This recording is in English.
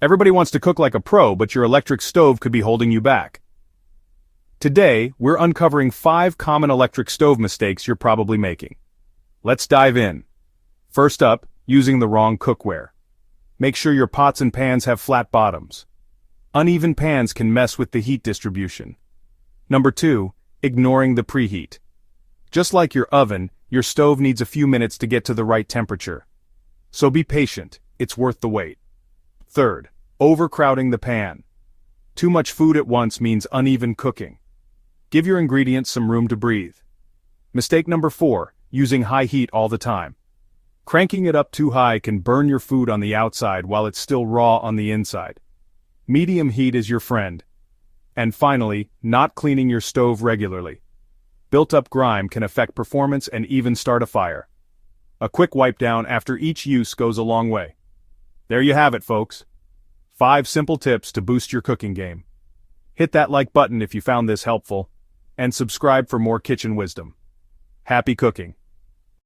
Everybody wants to cook like a pro, but your electric stove could be holding you back. Today, we're uncovering 5 common electric stove mistakes you're probably making. Let's dive in. First up, using the wrong cookware. Make sure your pots and pans have flat bottoms. Uneven pans can mess with the heat distribution. Number 2, ignoring the preheat. Just like your oven, your stove needs a few minutes to get to the right temperature. So be patient, it's worth the wait. Third, overcrowding the pan. Too much food at once means uneven cooking. Give your ingredients some room to breathe. Mistake number 4, using high heat all the time. Cranking it up too high can burn your food on the outside while it's still raw on the inside. Medium heat is your friend. And finally, not cleaning your stove regularly. Built-up grime can affect performance and even start a fire. A quick wipe down after each use goes a long way. There you have it, folks. 5 simple tips to boost your cooking game. Hit that like button if you found this helpful, and subscribe for more kitchen wisdom. Happy cooking!